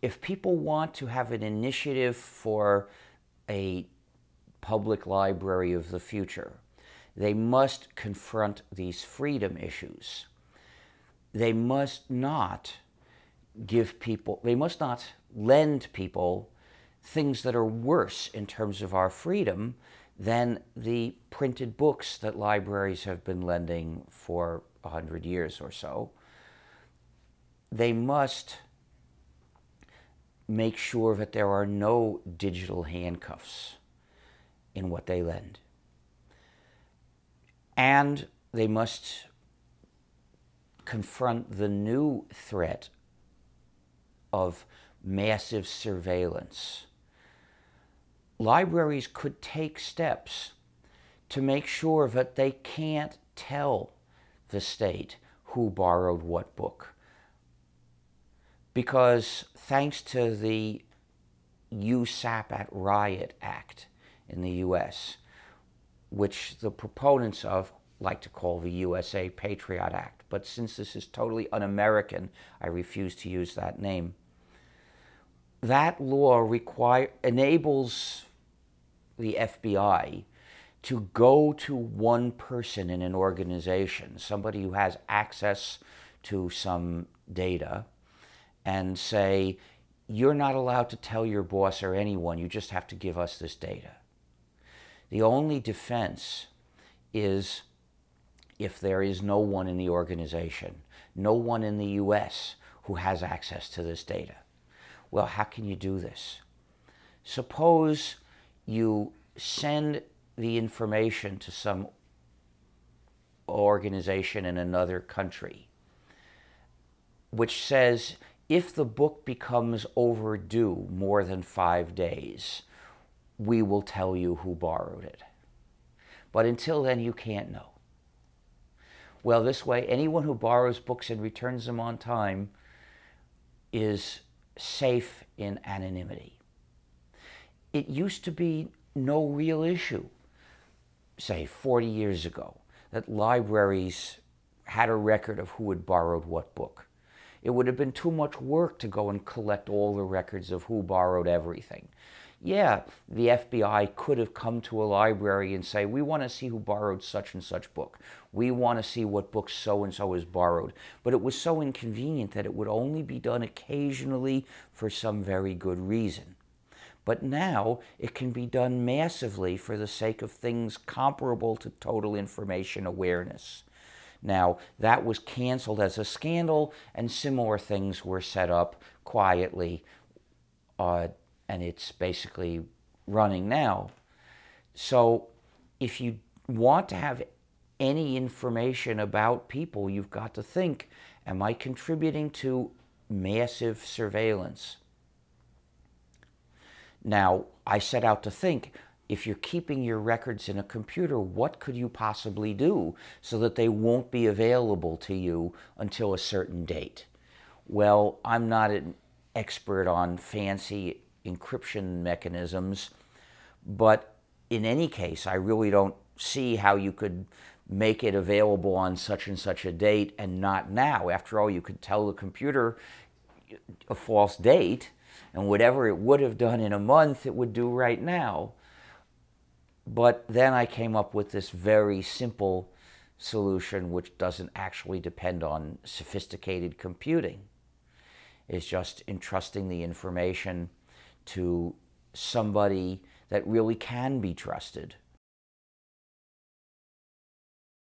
if people want to have an initiative for a public library of the future, they must confront these freedom issues. They must not they must not lend people things that are worse in terms of our freedom than the printed books that libraries have been lending for 100 years or so. They must make sure that there are no digital handcuffs in what they lend. And they must confront the new threat of massive surveillance. Libraries could take steps to make sure that they can't tell the state who borrowed what book. Because thanks to the USAP at Riot Act in the US, which the proponents of like to call the USA Patriot Act, but since this is totally un-American, I refuse to use that name. That law enables the FBI to go to one person in an organization, somebody who has access to some data, and say, you're not allowed to tell your boss or anyone, you just have to give us this data. The only defense is if there is no one in the organization, no one in the US who has access to this data. Well, how can you do this? Suppose you send the information to some organization in another country, which says, if the book becomes overdue more than 5 days, we will tell you who borrowed it. But until then, you can't know. Well, this way, anyone who borrows books and returns them on time is safe in anonymity. It used to be no real issue, say 40 years ago, that libraries had a record of who had borrowed what book. It would have been too much work to go and collect all the records of who borrowed everything. Yeah, the FBI could have come to a library and say, we want to see who borrowed such and such book. We want to see what book so-and-so has borrowed. But it was so inconvenient that it would only be done occasionally for some very good reason. But now it can be done massively for the sake of things comparable to total information awareness. Now, that was canceled as a scandal, and similar things were set up quietly, and it's basically running now. So if you want to have any information about people, you've got to think, am I contributing to massive surveillance? Now, I set out to think, if you're keeping your records in a computer, what could you possibly do so that they won't be available to you until a certain date? Well, I'm not an expert on fancy encryption mechanisms, but in any case, I really don't see how you could make it available on such and such a date and not now. After all, you could tell the computer a false date, and whatever it would have done in a month, it would do right now. But then I came up with this very simple solution, which doesn't actually depend on sophisticated computing. It's just entrusting the information to somebody that really can be trusted.